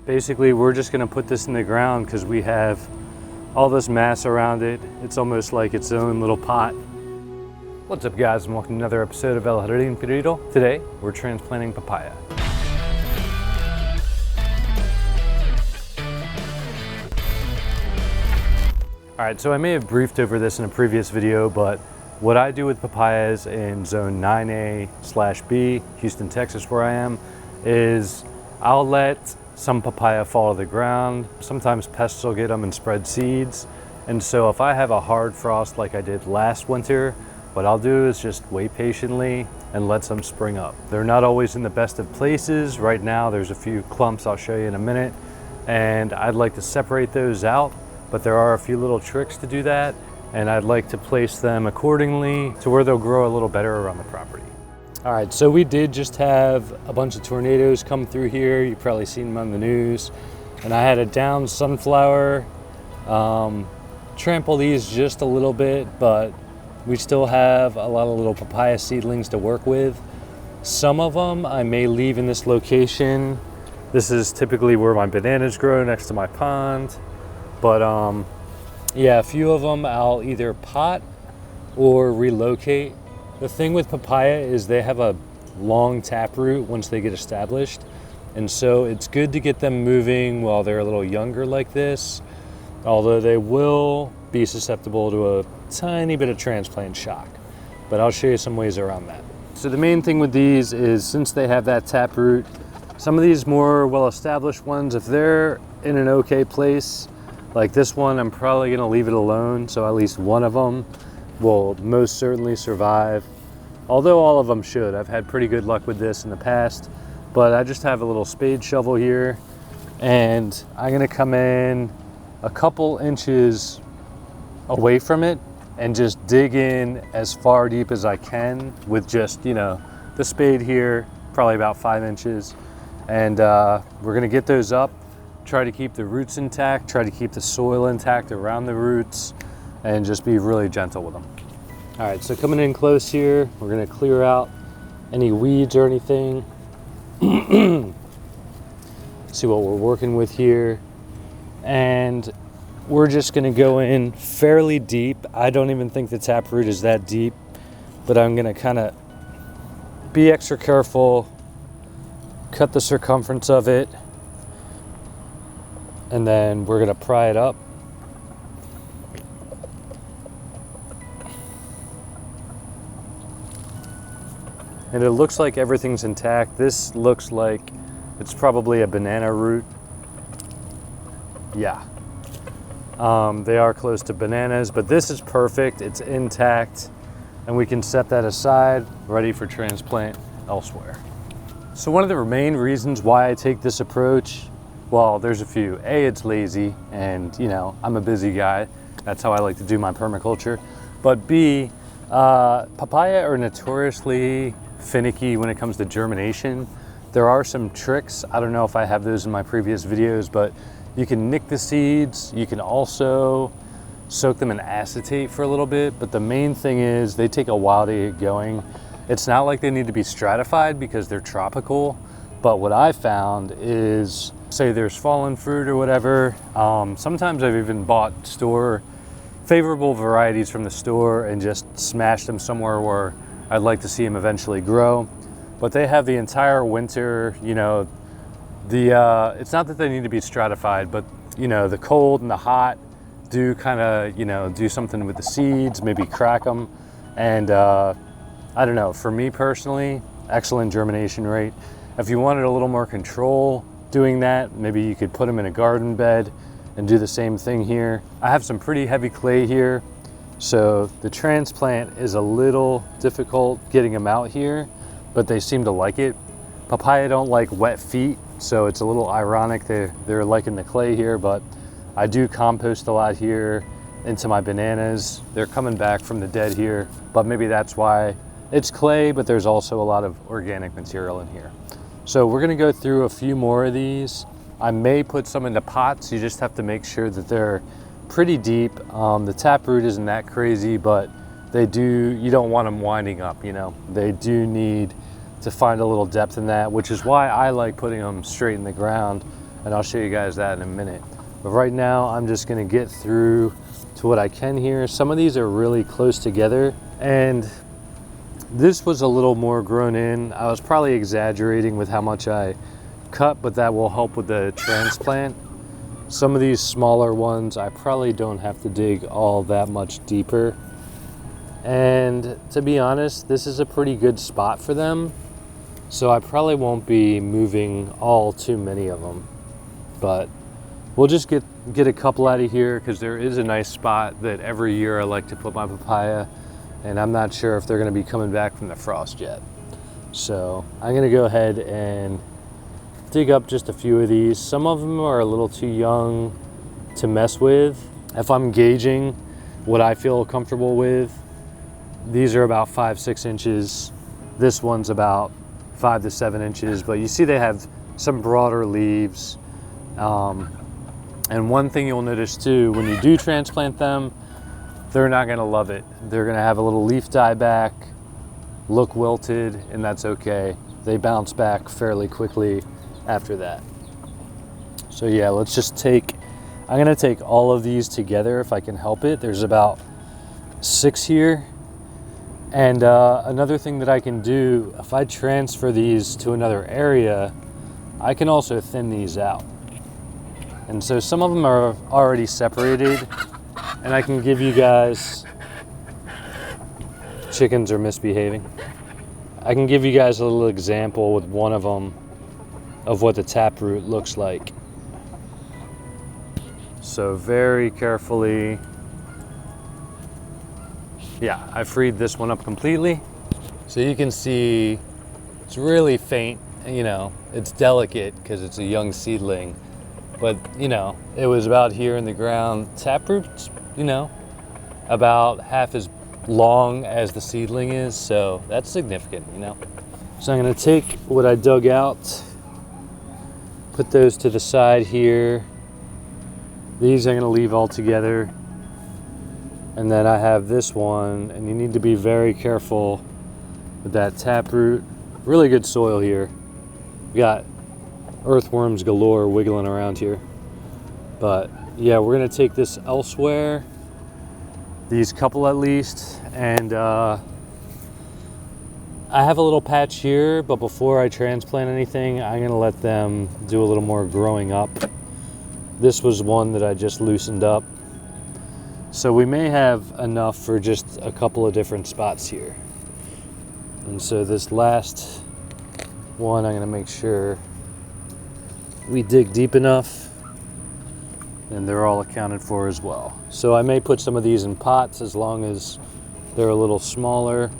Basically, we're just gonna put this in the ground because we have all this mass around it. It's almost like its own little pot. What's up, guys, and welcome to another episode of El Jardín Perdido. Today, we're transplanting papaya. All right, so I may have briefed over this in a previous video, but what I do with papayas in zone 9A/B, Houston, Texas, where I am, is I'll let some papaya fall to the ground. Sometimes pests will get them and spread seeds. And so if I have a hard frost like I did last winter, what I'll do is just wait patiently and let some spring up. They're not always in the best of places. Right now, there's a few clumps I'll show you in a minute, and I'd like to separate those out, but there are a few little tricks to do that, and I'd like to place them accordingly to where they'll grow a little better around the property. All right, so we did just have a bunch of tornadoes come through here. You've probably seen them on the news. And I had a downed sunflower, trample these just a little bit, but we still have a lot of little papaya seedlings to work with. Some of them I may leave in this location. This is typically where my bananas grow, next to my pond. But yeah, a few of them I'll either pot or relocate. The thing with papaya is they have a long taproot once they get established. And so it's good to get them moving while they're a little younger like this, although they will be susceptible to a tiny bit of transplant shock. But I'll show you some ways around that. So the main thing with these is, since they have that taproot, some of these more well-established ones, if they're in an okay place, like this one, I'm probably gonna leave it alone, so at least one of them will most certainly survive. Although all of them should. I've had pretty good luck with this in the past, but I just have a little spade shovel here, and I'm gonna come in a couple inches away from it and just dig in as far deep as I can with just, the spade here, probably about 5 inches. And we're gonna get those up, try to keep the roots intact, try to keep the soil intact around the roots, and just be really gentle with them. All right, so coming in close here, we're gonna clear out any weeds or anything. See what we're working with here. And we're just gonna go in fairly deep. I don't even think the taproot is that deep, but I'm gonna kind of be extra careful, cut the circumference of it, and then we're gonna pry it up. And it looks like everything's intact. This looks like it's probably a banana root. Yeah. They are close to bananas, but this is perfect. It's intact, and we can set that aside, ready for transplant elsewhere. So one of the main reasons why I take this approach, well, there's a few. A, it's lazy, and I'm a busy guy. That's how I like to do my permaculture. But B, papaya are notoriously finicky when it comes to germination. There are some tricks. I don't know if I have those in my previous videos, but you can nick the seeds. You can also soak them in acetate for a little bit. But the main thing is they take a while to get going. It's not like they need to be stratified because they're tropical. But what I found is, say there's fallen fruit or whatever. Sometimes I've even bought favorable varieties from the store and just smashed them somewhere where I'd like to see them eventually grow. But they have the entire winter, it's not that they need to be stratified, but the cold and the hot do kind of, do something with the seeds, maybe crack them. And I don't know, for me personally, excellent germination rate. If you wanted a little more control doing that, maybe you could put them in a garden bed and do the same thing here. I have some pretty heavy clay here, so the transplant is a little difficult getting them out here, but they seem to like it. Papaya don't like wet feet, so it's a little ironic they're liking the clay here, but I do compost a lot here into my bananas. They're coming back from the dead here, but maybe that's why it's clay, but there's also a lot of organic material in here. So we're gonna go through a few more of these. I may put some into pots. You just have to make sure that they're pretty deep. The taproot isn't that crazy, but you don't want them winding up, They do need to find a little depth in that, which is why I like putting them straight in the ground and I'll show you guys that in a minute. But right now, I'm just gonna get through to what I can here. Some of these are really close together, and this was a little more grown in. I was probably exaggerating with how much I cut, but that will help with the transplant. Some of these smaller ones, I probably don't have to dig all that much deeper. And to be honest, this is a pretty good spot for them. So I probably won't be moving all too many of them, but we'll just get a couple out of here because there is a nice spot that every year I like to put my papaya, and I'm not sure if they're gonna be coming back from the frost yet. So I'm gonna go ahead and dig up just a few of these. Some of them are a little too young to mess with. If I'm gauging what I feel comfortable with, these are about 5-6 inches. This one's about 5 to 7 inches, but you see they have some broader leaves. And one thing you'll notice too, when you do transplant them, they're not gonna love it. They're gonna have a little leaf die back, look wilted, and that's okay. They bounce back fairly quickly after that. So yeah, let's just I'm gonna take all of these together if I can help it. There's about 6 here. And another thing that I can do, if I transfer these to another area, I can also thin these out. And so some of them are already separated, and I can give you guys, chickens are misbehaving. I can give you guys a little example with one of them of what the taproot looks like. So very carefully, yeah, I freed this one up completely. So you can see it's really faint, you know, it's delicate because it's a young seedling, but you know, it was about here in the ground. Taproot's, you know, about half as long as the seedling is, so that's significant, you know. So I'm gonna take what I dug out, put those to the side here. These I'm gonna leave all together. And then I have this one, and you need to be very careful with that taproot. Really good soil here. We got earthworms galore wiggling around here. But yeah, we're gonna take this elsewhere, these couple at least, and I have a little patch here, but before I transplant anything, I'm gonna let them do a little more growing up. This was one that I just loosened up. So we may have enough for just a couple of different spots here. And so this last one, I'm gonna make sure we dig deep enough, and they're all accounted for as well. So I may put some of these in pots as long as they're a little smaller,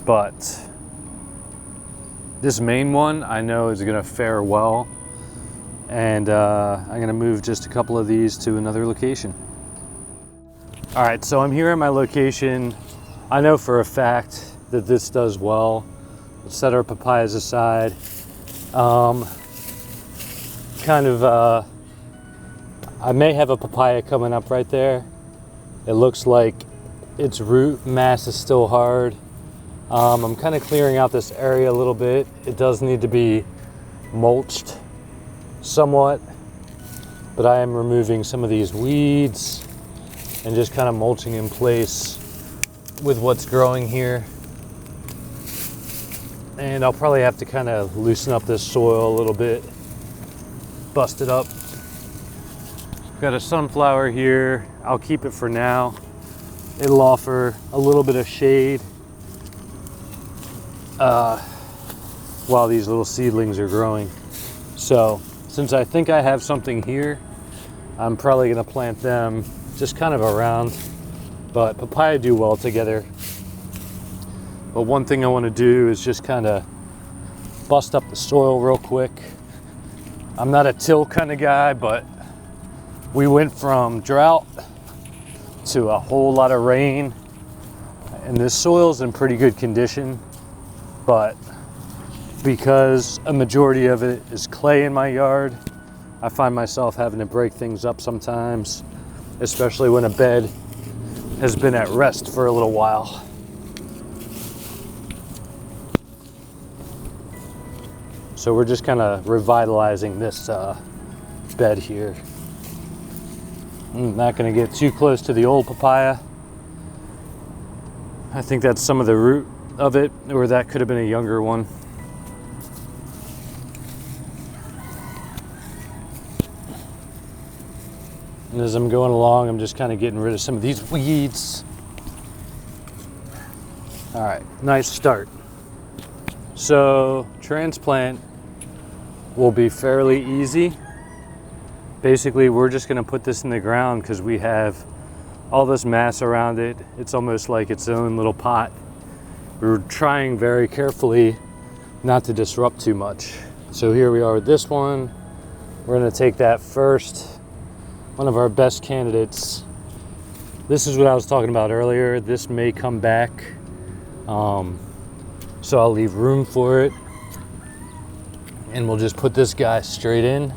but this main one I know is gonna fare well, and I'm gonna move just a couple of these to another location. All right, so I'm here at my location. I know for a fact that this does well. Let's set our papayas aside. I may have a papaya coming up right there. It looks like its root mass is still hard. I'm kind of clearing out this area a little bit. It does need to be mulched somewhat, but I am removing some of these weeds and just kind of mulching in place with what's growing here. And I'll probably have to kind of loosen up this soil a little bit, bust it up. Got a sunflower here. I'll keep it for now. It'll offer a little bit of shade while these little seedlings are growing. So since I think I have something here, I'm probably gonna plant them just kind of around, but papaya do well together. But one thing I want to do is just kind of bust up the soil real quick. I'm not a till kind of guy, but we went from drought to a whole lot of rain, and this soil's in pretty good condition, but because a majority of it is clay in my yard, I find myself having to break things up sometimes, especially when a bed has been at rest for a little while. So we're just kind of revitalizing this bed here. I'm not going to get too close to the old papaya. I think that's some of the root of it, or that could have been a younger one. And as I'm going along, I'm just kind of getting rid of some of these weeds. All right, nice start. So transplant will be fairly easy. Basically, we're just gonna put this in the ground because we have all this mass around it. It's almost like its own little pot. We're trying very carefully not to disrupt too much. So here we are with this one. We're gonna take that first, one of our best candidates. This is what I was talking about earlier. This may come back. So I'll leave room for it. And we'll just put this guy straight in.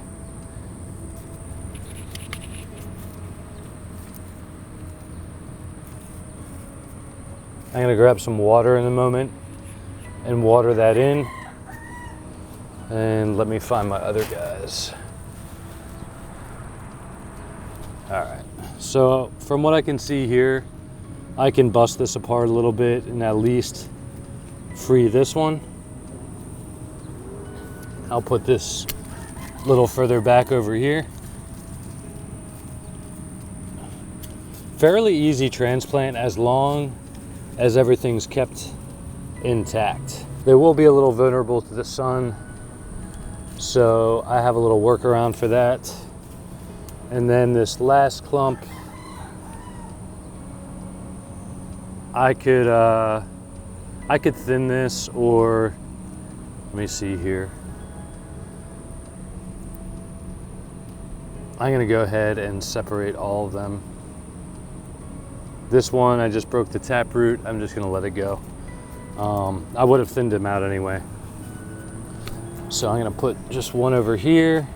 I'm gonna grab some water in a moment and water that in. And let me find my other guys. All right, so from what I can see here, I can bust this apart a little bit and at least free this one. I'll put this a little further back over here. Fairly easy transplant as long as everything's kept intact. They will be a little vulnerable to the sun, so I have a little workaround for that. And then this last clump, I could thin this, or let me see here. I'm gonna go ahead and separate all of them. This one, I just broke the taproot. I'm just gonna let it go. I would have thinned them out anyway. So I'm gonna put just one over here.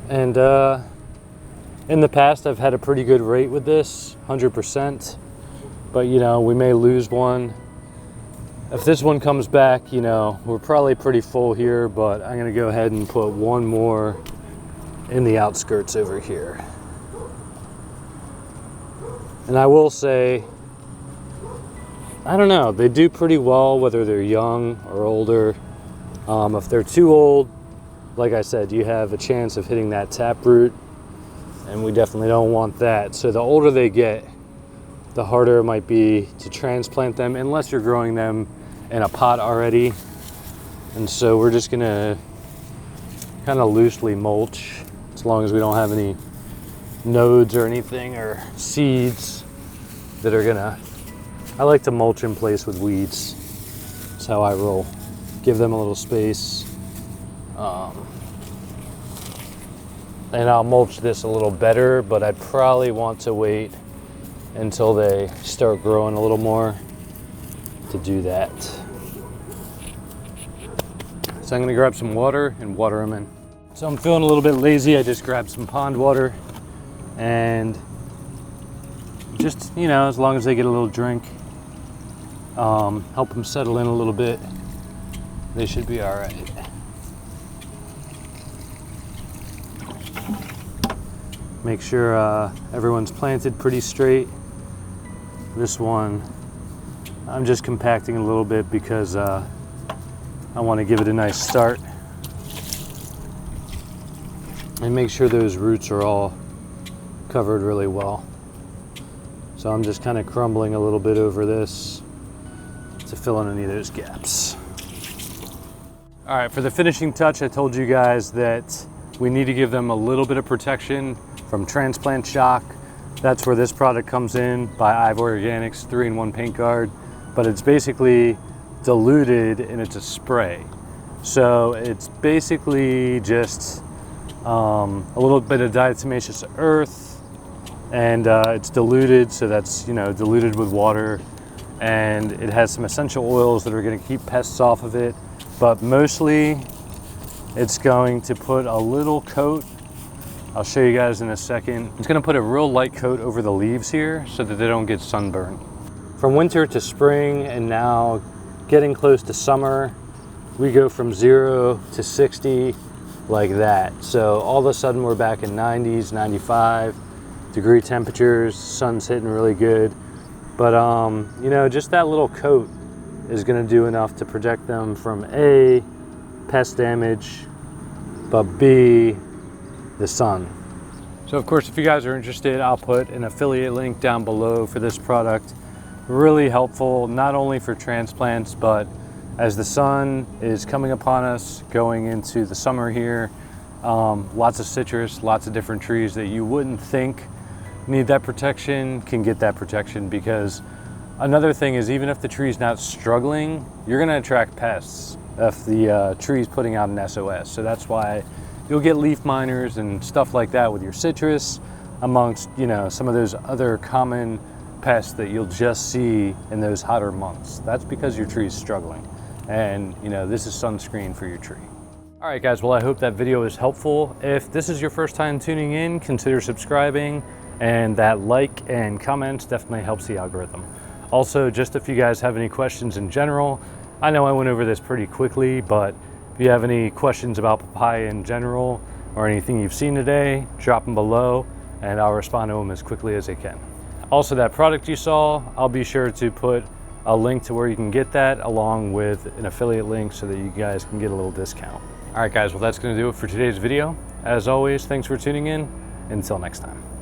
And in the past, I've had a pretty good rate with this, 100%. But you know, we may lose one. If this one comes back, you know, we're probably pretty full here, but I'm gonna go ahead and put one more in the outskirts over here. And I will say, I don't know, they do pretty well whether they're young or older. If they're too old, like I said, you have a chance of hitting that taproot, and we definitely don't want that. So the older they get, the harder it might be to transplant them, unless you're growing them in a pot already. And so we're just gonna kind of loosely mulch, as long as we don't have any nodes or anything, or seeds that are gonna, I like to mulch in place with weeds. That's how I roll. Give them a little space. And I'll mulch this a little better, but I'd probably want to wait until they start growing a little more to do that. So I'm gonna grab some water and water them in. So I'm feeling a little bit lazy. I just grabbed some pond water, and just, you know, as long as they get a little drink, help them settle in a little bit, they should be all right. Make sure everyone's planted pretty straight. This one, I'm just compacting a little bit because I want to give it a nice start. And make sure those roots are all covered really well. So I'm just kind of crumbling a little bit over this to fill in any of those gaps. All right, for the finishing touch, I told you guys that we need to give them a little bit of protection from transplant shock. That's where this product comes in, by Ivor Organics 3-in-1 paint guard, but it's basically diluted and it's a spray. So it's basically just a little bit of diatomaceous earth, and it's diluted, so that's, you know, diluted with water, and it has some essential oils that are going to keep pests off of it, but mostly it's going to put a little coat. I'll show you guys in a second. It's going to put a real light coat over the leaves here so that they don't get sunburned. From winter to spring, and now getting close to summer, we go from 0 to 60 like that. So all of a sudden we're back in 90s, 95 degree temperatures, sun's hitting really good. But you know, just that little coat is gonna do enough to protect them from A, pest damage, but B, the sun. So of course, if you guys are interested, I'll put an affiliate link down below for this product. Really helpful, not only for transplants, but as the sun is coming upon us, going into the summer here, lots of citrus, lots of different trees that you wouldn't think need that protection can get that protection, because another thing is, even if the tree's not struggling, you're gonna attract pests if the tree's putting out an SOS. So that's why you'll get leaf miners and stuff like that with your citrus, amongst, you know, some of those other common pests that you'll just see in those hotter months. That's because your tree is struggling. And you know, this is sunscreen for your tree. All right guys, well, I hope that video is helpful. If this is your first time tuning in, consider subscribing, and that like and comments definitely helps the algorithm. Also, just if you guys have any questions in general, I know I went over this pretty quickly, but if you have any questions about papaya in general or anything you've seen today, drop them below and I'll respond to them as quickly as I can. Also, that product you saw, I'll be sure to put a link to where you can get that, along with an affiliate link, so that you guys can get a little discount. All right guys, well, that's gonna do it for today's video. As always, thanks for tuning in. Until next time.